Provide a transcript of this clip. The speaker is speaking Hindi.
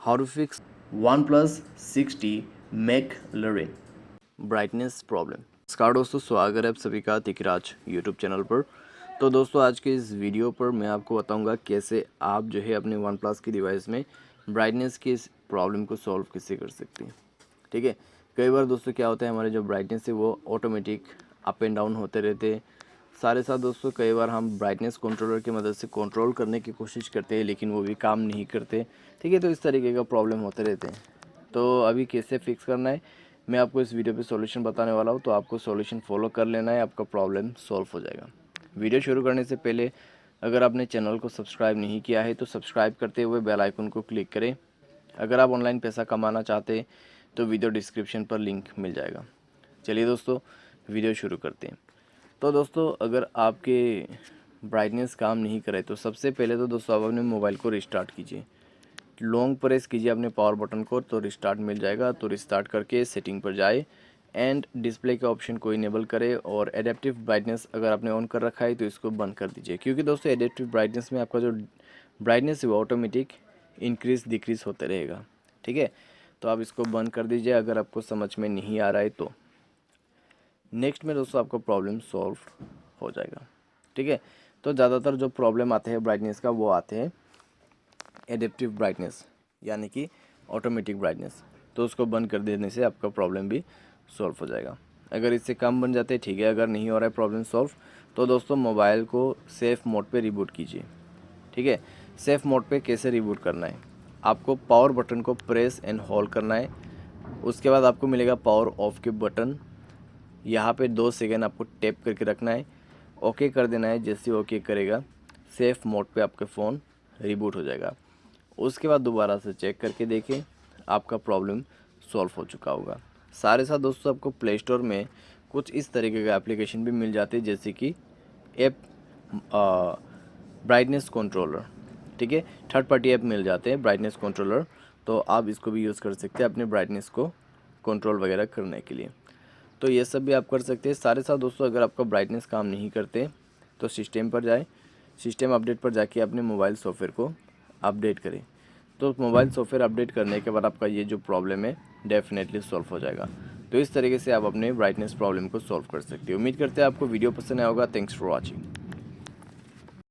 How to fix OnePlus 6T McLaren brightness problem. नमस्कार दोस्तों, स्वागत है आप सभी का तिकराज यूट्यूब चैनल पर। तो दोस्तों आज के इस वीडियो पर मैं आपको बताऊंगा कैसे आप जो है अपने वन प्लस की डिवाइस में ब्राइटनेस की इस प्रॉब्लम को सॉल्व कैसे कर सकते हैं। ठीक है, कई बार दोस्तों क्या होता है, हमारे जो ब्राइटनेस है वो ऑटोमेटिक अप एंड डाउन होते रहते हैं। सारे साथ दोस्तों कई बार हम ब्राइटनेस कंट्रोलर की मदद से कंट्रोल करने की कोशिश करते हैं लेकिन वो भी काम नहीं करते। ठीक है, तो इस तरीके का प्रॉब्लम होते रहते हैं। तो अभी कैसे फिक्स करना है मैं आपको इस वीडियो पे सॉल्यूशन बताने वाला हूँ। तो आपको सॉल्यूशन फॉलो कर लेना है, आपका प्रॉब्लम सॉल्व हो जाएगा। वीडियो शुरू करने से पहले अगर आपने चैनल को सब्सक्राइब नहीं किया है तो सब्सक्राइब करते हुए बेल आइकन को क्लिक करें। अगर आप ऑनलाइन पैसा कमाना चाहते हैं तो वीडियो डिस्क्रिप्शन पर लिंक मिल जाएगा। चलिए दोस्तों वीडियो शुरू करते हैं। तो दोस्तों अगर आपके ब्राइटनेस काम नहीं करे तो सबसे पहले तो दोस्तों आप अपने मोबाइल को रिस्टार्ट कीजिए। लॉन्ग प्रेस कीजिए अपने पावर बटन को तो रिस्टार्ट मिल जाएगा। तो रिस्टार्ट करके सेटिंग पर जाए एंड डिस्प्ले के ऑप्शन को इनेबल करें और एडेप्टिव ब्राइटनेस अगर आपने ऑन कर रखा है तो इसको बंद कर दीजिए, क्योंकि दोस्तों एडेप्टिव ब्राइटनेस में आपका जो ब्राइटनेस है वो ऑटोमेटिक इंक्रीज डिक्रीज होते रहेगा। ठीक है, तो आप इसको बंद कर दीजिए अगर आपको समझ में नहीं आ रहा है तो। नेक्स्ट में दोस्तों आपका प्रॉब्लम सॉल्व हो जाएगा। ठीक है, तो ज़्यादातर जो प्रॉब्लम आते हैं ब्राइटनेस का वो आते हैं एडेप्टिव ब्राइटनेस यानी कि ऑटोमेटिक ब्राइटनेस। तो उसको बंद कर देने से आपका प्रॉब्लम भी सॉल्व हो जाएगा। अगर इससे कम बन जाते हैं ठीक है, अगर नहीं हो रहा है प्रॉब्लम सॉल्व तो दोस्तों मोबाइल को सेफ़ मोड पे रिबूट कीजिए। ठीक है, सेफ़ मोड पे कैसे रिबूट करना है, आपको पावर बटन को प्रेस एंड होल्ड करना है। उसके बाद आपको मिलेगा पावर ऑफ के बटन, यहाँ पे 2 सेकेंड आपको टैप करके रखना है, ओके कर देना है। जैसे ओके करेगा सेफ़ मोड पे आपका फ़ोन रिबूट हो जाएगा। उसके बाद दोबारा से चेक करके देखें, आपका प्रॉब्लम सॉल्व हो चुका होगा। सारे साथ दोस्तों आपको प्ले स्टोर में कुछ इस तरीके का एप्लीकेशन भी मिल जाते हैं जैसे कि ऐप ब्राइटनेस कंट्रोलर। ठीक है, थर्ड पार्टी ऐप मिल जाते हैं ब्राइटनेस कंट्रोलर, तो आप इसको भी यूज़ कर सकते हैं अपने ब्राइटनेस को कंट्रोल वगैरह करने के लिए। तो ये सब भी आप कर सकते हैं। सारे साथ दोस्तों अगर आपका ब्राइटनेस काम नहीं करते तो सिस्टम पर जाए, सिस्टम अपडेट पर जाके अपने मोबाइल सॉफ्टवेयर को अपडेट करें। तो मोबाइल सॉफ्टवेयर अपडेट करने के बाद आपका ये जो प्रॉब्लम है डेफिनेटली सॉल्व हो जाएगा। तो इस तरीके से आप अपने ब्राइटनेस प्रॉब्लम को सॉल्व कर सकते हो। उम्मीद करते हैं आपको वीडियो पसंद आया होगा। Thanks for watching.